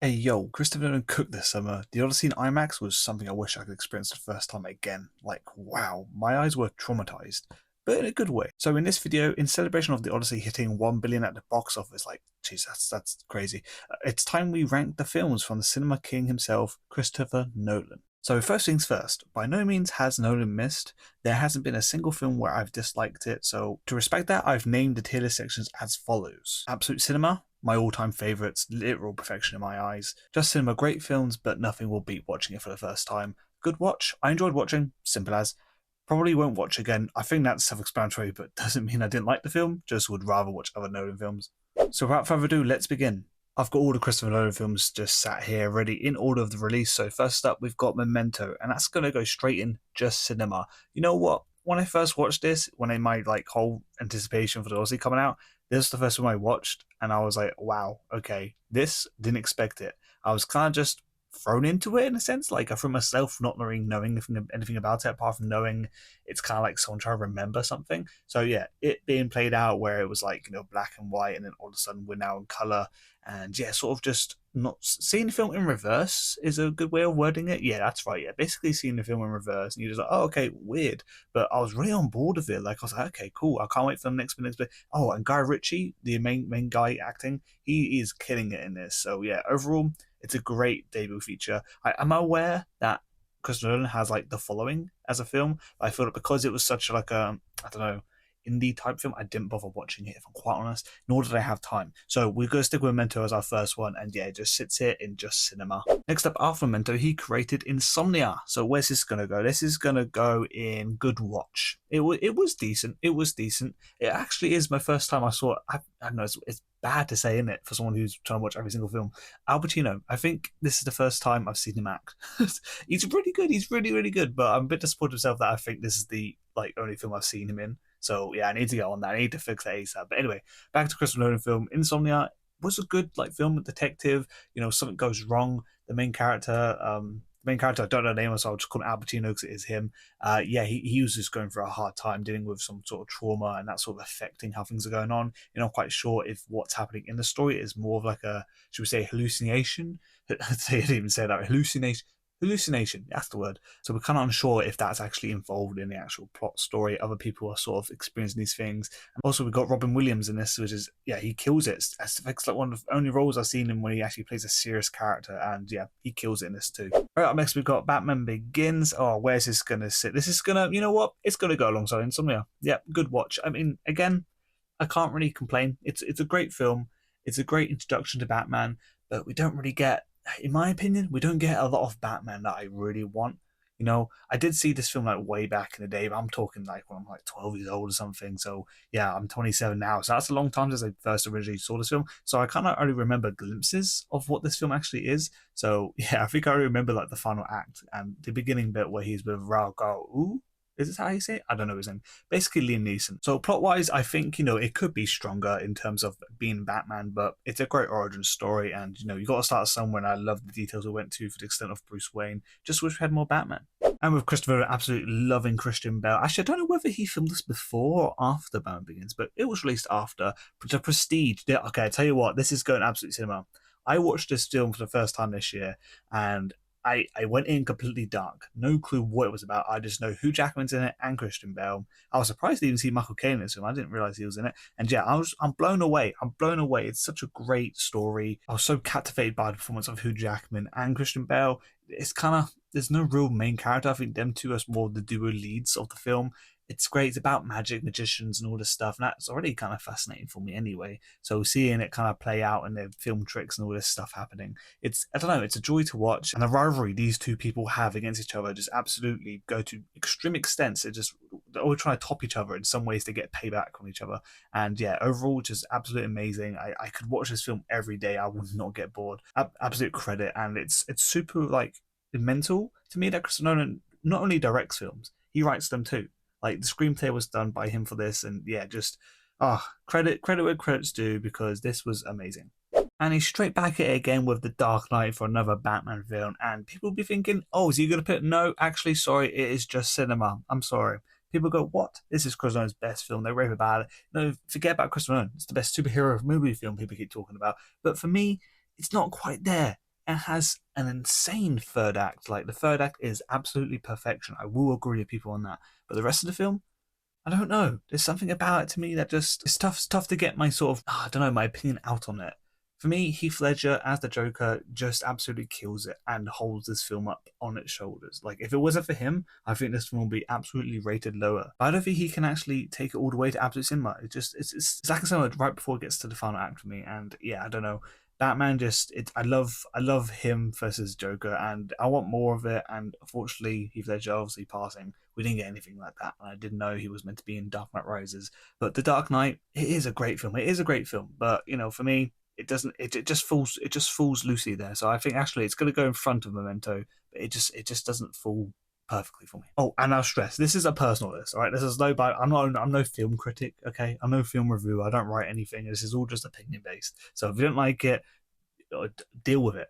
Hey yo, Christopher Nolan cooked this summer. The Odyssey in IMAX was something I wish I could experience the first time again. Like, wow, my eyes were traumatized, but in a good way. So in this video, in celebration of the Odyssey hitting 1 billion at the box office, like, jeez, that's crazy. It's time we rank the films from the cinema king himself, Christopher Nolan. So first things first, by no means has Nolan missed. There hasn't been a single film where I've disliked it, so to respect that, I've named the tier list sections as follows. Absolute Cinema, my all-time favourites, literal perfection in my eyes. Just Cinema, great films, but nothing will beat watching it for the first time. Good watch, I enjoyed watching, simple as. Probably won't watch again. I think that's self-explanatory, but doesn't mean I didn't like the film, just would rather watch other Nolan films. So without further ado, let's begin. I've got all the Christopher Nolan films just sat here ready in order of the release. So first up, we've got Memento, and that's going to go straight in just cinema. You know what? When I first watched this, when in my whole anticipation for the Aussie coming out, this was the first one I watched, and I was like, wow, okay, this didn't expect it. I was kind of just thrown into it in a sense, like from myself not knowing anything about it apart from knowing it's kind of like someone trying to remember something. So yeah, it being played out where it was like black and white, and then all of a sudden we're now in color, and yeah, sort of just not seeing the film in reverse is a good way of wording it. Yeah, that's right. Yeah, basically seeing the film in reverse, and you're just like, oh, okay, weird. But I was really on board with it. Like I was like, okay, cool. I can't wait for the next bit. Oh, and Guy Ritchie, the main guy acting, he is killing it in this. So yeah, overall, it's a great debut feature. I'm aware that Christopher Nolan has like the following as a film, but I feel that because it was such like a I don't know indie type film, I didn't bother watching it if I'm quite honest. Nor did I have time. So we're gonna stick with Memento as our first one, and yeah, it just sits here in just cinema. Next up, after Memento, he created Insomnia. So where's this gonna go? This is gonna go in Good Watch. It was decent. It was decent. It actually is my first time I saw it. I don't know. It's bad to say, isn't it, for someone who's trying to watch every single film. Al Pacino, I think this is the first time I've seen him act. He's really good. He's really good. But I'm a bit disappointed with myself that I think this is the only film I've seen him in. So yeah, I need to get on that. I need to fix that ASAP. But anyway, back to Christopher Nolan film. Insomnia was a good film detective. Something goes wrong. The main character, I don't know the name, so I'll just call him Al Pacino because it is him. Yeah, he was just going through a hard time dealing with some sort of trauma, and that's sort of affecting how things are going on. You're not quite sure if what's happening in the story is more of like a, should we say, hallucination? I didn't even say that. Hallucination, that's the word. So we're kind of unsure if that's actually involved in the actual plot story. Other people are sort of experiencing these things. And also we've got Robin Williams in this, which is, yeah, he kills it. It's like one of the only roles I've seen him when he actually plays a serious character, and yeah, he kills it in this too. All right, up next we've got Batman Begins. Oh, where's this gonna sit? This is gonna, you know what? It's gonna go alongside Insomnia. Yeah, good watch. I mean, again, I can't really complain. It's a great film. It's a great introduction to Batman, but we don't really get, in my opinion, we don't get a lot of Batman that I really want. I did see this film like way back in the day, but I'm talking like when I'm like 12 years old or something. So yeah, I'm 27 now. So that's a long time since I first originally saw this film. So I kind of only remember glimpses of what this film actually is. So yeah, I think I remember like the final act and the beginning bit where he's with Ra's al Ghul. Is this how you say it? I don't know his name. Basically, Liam Neeson. So plot wise, I think it could be stronger in terms of being Batman, but it's a great origin story, and you got to start somewhere. And I love the details we went to for the extent of Bruce Wayne. Just wish we had more Batman. And with Christopher absolutely loving Christian Bale. Actually, I don't know whether he filmed this before or after Batman Begins, but it was released after. The Prestige. Okay, I tell you what, this is going absolute cinema. I watched this film for the first time this year, and I went in completely dark, no clue what it was about. I just know Hugh Jackman's in it and Christian Bale. I was surprised to even see Michael Caine in this film. I didn't realize he was in it, and yeah, I'm blown away. I'm blown away. It's such a great story. I was so captivated by the performance of Hugh Jackman and Christian Bale. It's kind of, there's no real main character. I think them two are more the duo leads of the film. It's great. It's about magic, magicians, and all this stuff, and that's already kind of fascinating for me anyway. So seeing it kind of play out and the film tricks and all this stuff happening, I don't know, it's a joy to watch. And the rivalry these two people have against each other just absolutely go to extreme extents. They're all trying to top each other in some ways to get payback from each other. And yeah, overall, just absolutely amazing. I could watch this film every day. I would not get bored. Absolute credit, and it's super mental to me that Christopher Nolan not only directs films, he writes them too. Like the screenplay was done by him for this, and yeah, just credit where credit's due, because this was amazing. And he's straight back at it again with The Dark Knight for another Batman film, and people will be thinking, oh, is he gonna put, no, actually, sorry, it is just cinema. I'm sorry. People go, what? This is Chris Nolan's best film. They rave about it. No, forget about Chris Nolan. It's the best superhero movie film people keep talking about. But for me, it's not quite there. it has an insane third act. Like the third act is absolutely perfection. I will agree with people on that. But the rest of the film, I don't know. There's something about it to me that just it's tough to get my sort of I don't know my opinion out on it. For me, Heath Ledger as the Joker just absolutely kills it and holds this film up on its shoulders. Like if it wasn't for him, I think this film would be absolutely rated lower. But I don't think he can actually take it all the way to absolute cinema. It's like I said right before it gets to the final act for me. And yeah, I don't know. Batman just I love him versus Joker, and I want more of it. And unfortunately, Heath Ledger obviously passing, we didn't get anything like that. And I didn't know he was meant to be in Dark Knight Rises, but The Dark Knight, it is a great film. It is a great film, but for me, it doesn't. It just falls loosely there. So I think actually it's going to go in front of Memento, but it just doesn't fall perfectly for me. Oh, and I'll stress this is a personal list. All right, this is I'm no film critic. Okay, I'm no film reviewer. I don't write anything. This is all just opinion based. So if you don't like it, deal with it.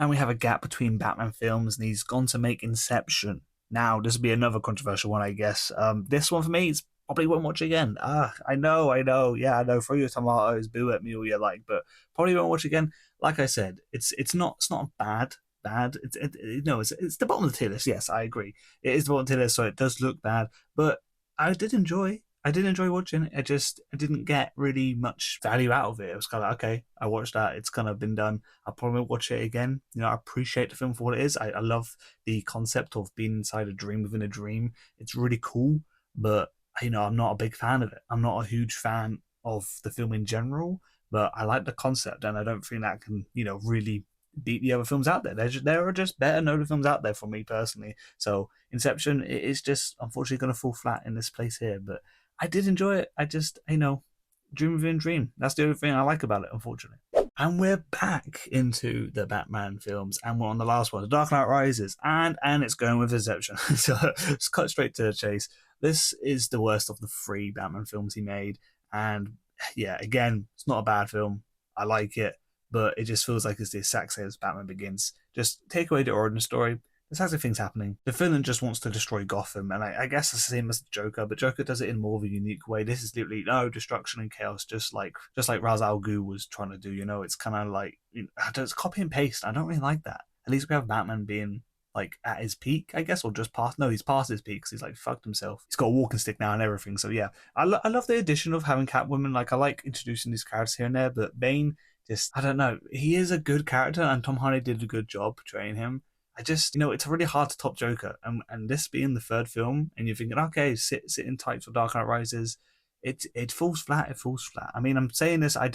And we have a gap between Batman films, and he's gone to make Inception. Now, this will be another controversial one, I guess. This one for me, it's probably won't watch again. I know. Yeah, I know. Throw your tomatoes, boo at me all you like, but probably won't watch again. Like I said, it's not bad. It's the bottom of the tier list. Yes, I agree. It is the bottom of the tier list, so it does look bad. But I did enjoy watching it. I didn't get really much value out of it. It was kind of like, okay, I watched that. It's kind of been done. I'll probably watch it again. I appreciate the film for what it is. I love the concept of being inside a dream within a dream. It's really cool, but I'm not a big fan of it. I'm not a huge fan of the film in general, but I like the concept, and I don't think that can, really beat the other films out there. There are just better Nolan films out there for me personally. So Inception it is just unfortunately going to fall flat in this place here, but I did enjoy it. I just, dream within dream. That's the only thing I like about it, unfortunately. And we're back into the Batman films, and we're on the last one, The Dark Knight Rises, and it's going with Inception. So let's cut straight to the chase. This is the worst of the three Batman films he made, and yeah, again, it's not a bad film. I like it, but it just feels like it's the exact same as Batman Begins. Just take away the origin story. There's lots of things happening. The villain just wants to destroy Gotham, and I guess it's the same as the Joker, but Joker does it in more of a unique way. This is literally no destruction and chaos, just like Ra's al Ghul was trying to do. It's kind of like it's copy and paste. I don't really like that. At least we have Batman being like at his peak, I guess, or just past. No, he's past his peak because he's like fucked himself. He's got a walking stick now and everything. So yeah, I love the addition of having Catwoman. Like I like introducing these characters here and there, but Bane just I don't know. He is a good character, and Tom Hardy did a good job portraying him. I just, it's really hard to top Joker, and this being the third film, and you're thinking, okay, sit in tight for Dark Knight Rises, it falls flat. It falls flat. I mean, I'm saying this. I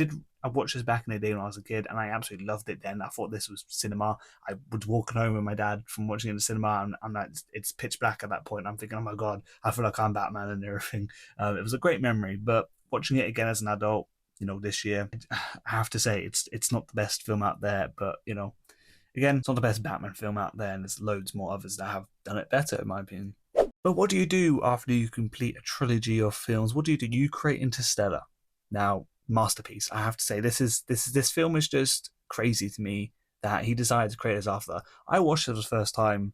watched this back in the day when I was a kid, and I absolutely loved it. Then I thought this was cinema. I was walking home with my dad from watching it in the cinema, and I'm like, it's pitch black at that point. I'm thinking, oh my god, I feel like I'm Batman and everything. It was a great memory, but watching it again as an adult, this year, I have to say it's not the best film out there, but again, it's not the best Batman film out there, and there's loads more others that have done it better, in my opinion. But what do you do after you complete a trilogy of films? What do? You create Interstellar. Now, masterpiece. I have to say, this film is just crazy to me that he decided to create this after. I watched it for the first time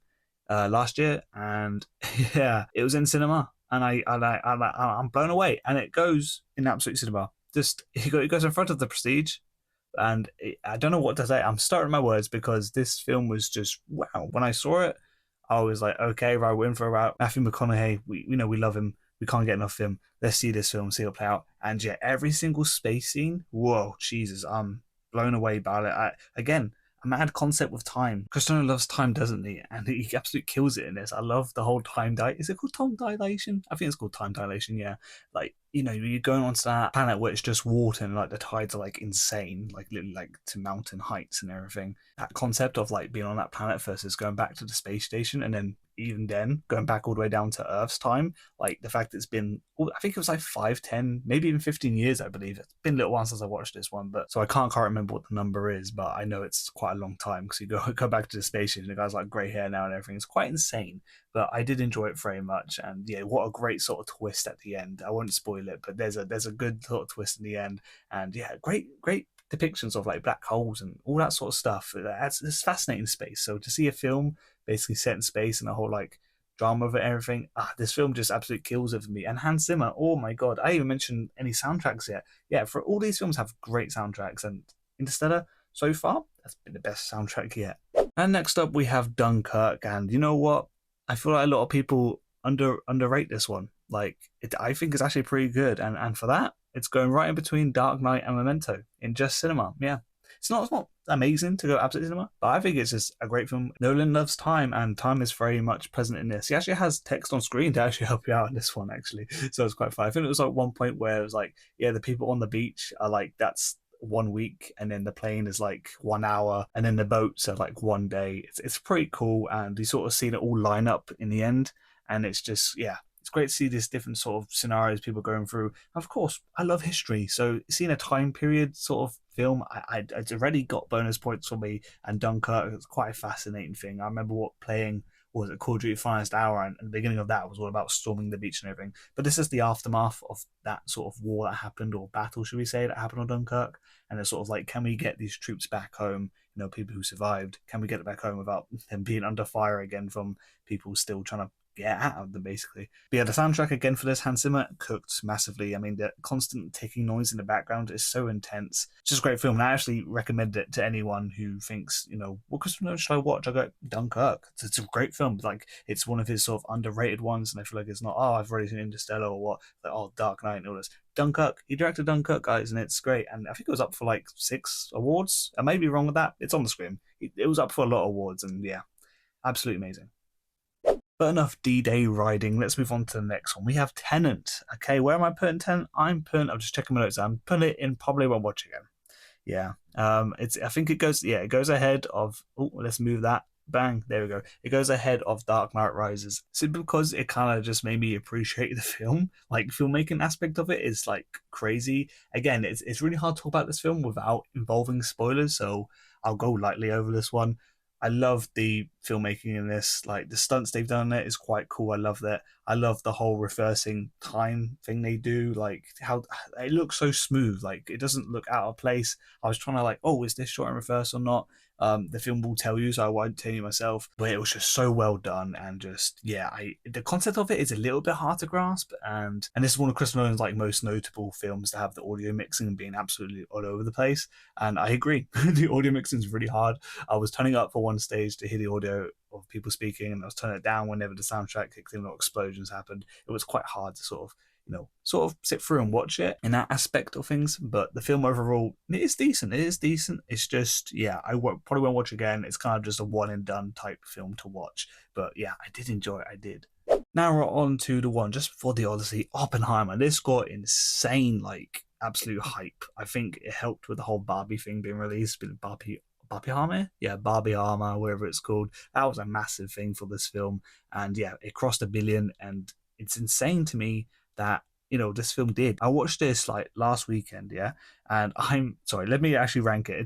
last year, and yeah, it was in cinema, and I'm blown away. And it goes in absolute cinema. Just it goes in front of the Prestige, and I don't know what to say. I'm starting my words because this film was just wow. When I saw it, I was like, okay, right, we're in for a route. Matthew McConaughey, we love him. We can't get enough of him. Let's see this film, see it play out. And yeah, every single space scene, whoa, Jesus, I'm blown away by it. Again, a mad concept with time. Christopher Nolan loves time, doesn't he? And he absolutely kills it in this. I love the whole time Is it called time dilation? I think it's called time dilation. Yeah, like you're going onto that planet where it's just water and like the tides are like insane, like literally like to mountain heights and everything. That concept of like being on that planet versus going back to the space station, and then even then going back all the way down to Earth's time, like the fact that it's been, I think it was like 5, 10, maybe even 15 years, I believe. It's been a little while since I watched this one, but so I can't quite remember what the number is, but I know it's quite a long time because you go back to the space station, the guy's like grey hair now and everything. It's quite insane, but I did enjoy it very much. And yeah, what a great sort of twist at the end. I won't spoil it, but there's a good sort of twist in the end. And yeah, great depictions of like black holes and all that sort of stuff. It's fascinating space. So to see a film basically set in space and a whole like drama of it, everything, this film just absolutely kills it for me. And Hans Zimmer, oh my god, I even mentioned any soundtracks yet. Yeah, for all these films have great soundtracks, and Interstellar, so far, that's been the best soundtrack yet. And next up, we have Dunkirk, and you know what? I feel like a lot of people underrate this one. Like, I think it's actually pretty good, and for that, it's going right in between Dark Knight and Memento in just cinema. Yeah, it's not amazing to go absolute cinema, but I think it's just a great film. Nolan loves time, and time is very much present in this. He actually has text on screen to actually help you out in this one, actually. So it's quite fun. I think it was like one point where it was like, yeah, the people on the beach are like, that's 1 week, and then the plane is like 1 hour, and then the boats are like 1 day. It's pretty cool, and you sort of seen it all line up in the end, and it's just, yeah, it's great to see these different sort of scenarios people going through. Of course, I love history, so seeing a time period sort of film, it's already got bonus points for me. And Dunkirk is quite a fascinating thing. I remember playing, what was it, Call of Duty Finest Hour, and the beginning of that was all about storming the beach and everything. But this is the aftermath of that sort of war that happened, or battle, should we say, that happened on Dunkirk. And it's sort of like, can we get these troops back home? People who survived, can we get it back home without them being under fire again from people still trying to get out of them, basically. But yeah, the soundtrack again for this, Hans Zimmer, cooked massively. I mean, the constant ticking noise in the background is so intense. It's just a great film, and I actually recommend it to anyone who thinks, what Christopher Nolan should I watch? I go, Dunkirk. It's a great film. Like, it's one of his sort of underrated ones, and I feel like it's not, oh, I've already seen Interstellar or what, like, oh, Dark Knight and all this. Dunkirk. He directed Dunkirk, guys, and it's great. And I think it was up for like 6 awards. I may be wrong with that. It's on the screen. It was up for a lot of awards, and yeah, absolutely amazing. But enough D-Day riding. Let's move on to the next one. We have Tenant. Okay, where am I putting Tenant? I'm just checking my notes. I'm putting it in probably when watching it. Yeah. I think it goes. Yeah, it goes ahead of. Oh, let's move that. Bang. There we go. It goes ahead of Dark Knight Rises, simply because it kind of just made me appreciate the film. Like, filmmaking aspect of it is like crazy. Again, it's really hard to talk about this film without involving spoilers, so I'll go lightly over this one. I love the filmmaking in this. Like, the stunts they've done in it is quite cool. I love that. I love the whole reversing time thing they do. Like, how it looks so smooth. Like, it doesn't look out of place. I was trying to like, oh, is this shot in reverse or not? The film will tell you, so I won't tell you myself. But it was just so well done, and just, yeah, the concept of it is a little bit hard to grasp, and this is one of Chris Nolan's like most notable films to have the audio mixing being absolutely all over the place. And I agree, the audio mixing is really hard. I was turning up for one stage to hear the audio of people speaking, and I was turning it down whenever the soundtrack kicked in or explosions happened. It was quite hard to sort of sit through and watch it in that aspect of things. But the film overall, it is decent. It is decent. It's just, yeah, probably won't watch again. It's kind of just a one and done type film to watch. But yeah, I did enjoy it. I did. Now we're on to the one just before the Odyssey, Oppenheimer. This got insane, like, absolute hype. I think it helped with the whole Barbie thing being released, Barbie Armor? Yeah, Barbie Armor, whatever it's called. That was a massive thing for this film. And yeah, it crossed 1 billion, and it's insane to me that this film did. I watched this like last weekend, yeah, and I'm sorry, let me actually rank it.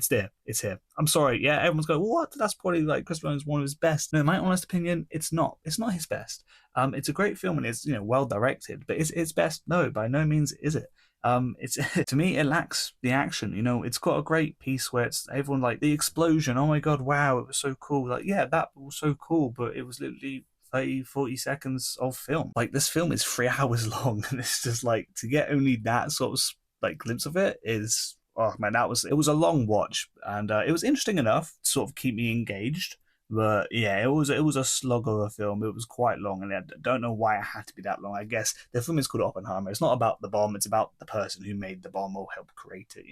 It's here. I'm sorry, yeah, everyone's going, what? That's probably like Chris Nolan's one of his best. No, in my honest opinion, it's not his best. It's a great film, and it's well directed, but it's best? No, by no means is it. It's to me, it lacks the action. It's got a great piece where it's everyone like the explosion. Oh my god, wow, it was so cool. Like, yeah, that was so cool, but it was literally 30-40 seconds of film. Like, this film is 3 hours long, and it's just like, to get only that sort of like glimpse of it is, oh man, it was a long watch, and it was interesting enough to sort of keep me engaged. But yeah, it was a slog of a film. It was quite long, and I don't know why it had to be that long. I guess the film is called Oppenheimer. It's not about the bomb; it's about the person who made the bomb or helped create it.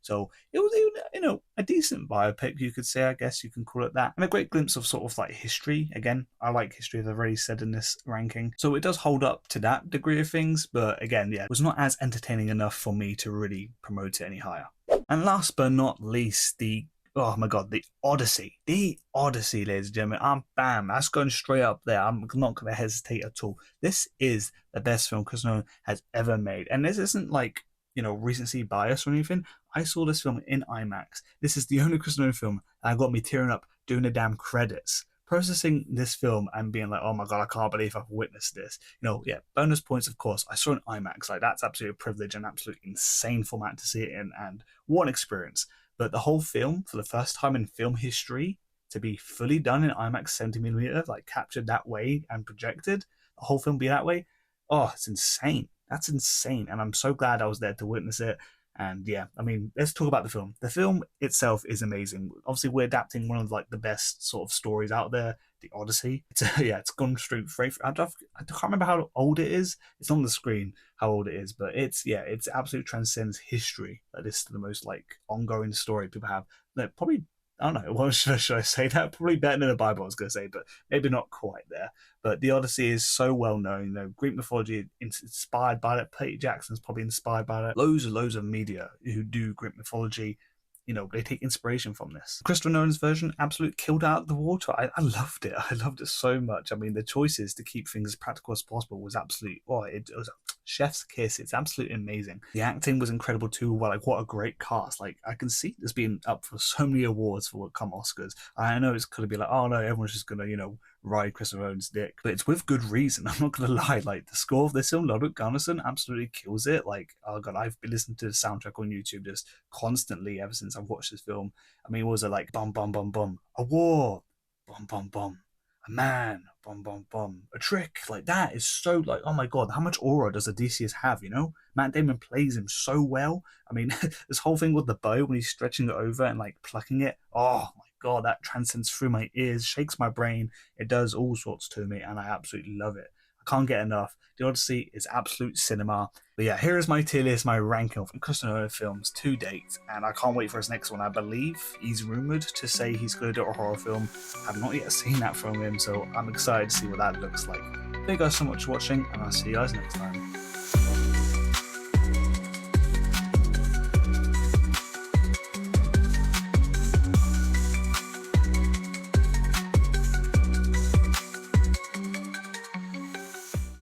So it was, a decent biopic, you could say. I guess you can call it that, and a great glimpse of sort of like history. Again, I like history, as I've already said in this ranking, so it does hold up to that degree of things. But again, yeah, it was not as entertaining enough for me to really promote it any higher. And last but not least, oh my god, the Odyssey. The Odyssey, ladies and gentlemen. Bam, that's going straight up there. I'm not going to hesitate at all. This is the best film Chris Nolan has ever made. And this isn't like, recency bias or anything. I saw this film in IMAX. This is the only Chris Nolan film that got me tearing up doing the damn credits. Processing this film and being like, oh my god, I can't believe I've witnessed this. Yeah, bonus points, of course. I saw it in IMAX. Like, that's absolutely a privilege and absolutely insane format to see it in, and what an experience. But the whole film, for the first time in film history, to be fully done in IMAX 70mm, like captured that way and projected, the whole film be that way, oh, it's insane. That's insane. And I'm so glad I was there to witness it. And yeah, I mean, let's talk about the film. The film itself is amazing. Obviously, we're adapting one of like the best sort of stories out there, the Odyssey. It's yeah, it's gone straight. I can't remember how old it is. It's on the screen how old it is, but it's yeah, it's absolutely transcends history. Like this is the most like ongoing story people have. That probably I don't know. What should I say? That probably better than the Bible. I was going to say, but maybe not quite there. But the Odyssey is so well known. You know, Greek mythology inspired by it. Peter Jackson's probably inspired by it. Loads and loads of media who do Greek mythology, you know, they take inspiration from this. Christopher Nolan's version absolutely killed out of the water. I loved it. I loved it so much. I mean, the choices to keep things as practical as possible was absolutely, it was a chef's kiss. It's absolutely amazing. The acting was incredible too. Well, like, what a great cast. Like, I can see this being up for so many awards for what come Oscars. I know it's going to be like, oh no, everyone's just going to, you know, ride Christopher Nolan's dick. But it's with good reason. I'm not gonna lie. Like the score of this film, Ludwig Göransson absolutely kills it. Like, oh god, I've been listening to the soundtrack on YouTube just constantly ever since I've watched this film. I mean, what was it like? Bum bum bum bum. A war. Bum bum bum. A man. Bum bum bum. A trick. Like that is so like, oh my god, how much aura does Odysseus have? You know, Matt Damon plays him so well. I mean, this whole thing with the bow when he's stretching it over and like plucking it. Oh my god, that transcends through my ears, shakes my brain. It does all sorts to me, and I absolutely love it. I can't get enough. The Odyssey is absolute cinema. But yeah, here is my tier list, my ranking of Christopher Nolan films to date, and I can't wait for his next one. I believe he's rumored to say he's going to do a horror film. I've not yet seen that from him, so I'm excited to see what that looks like. Thank you guys so much for watching, and I'll see you guys next time.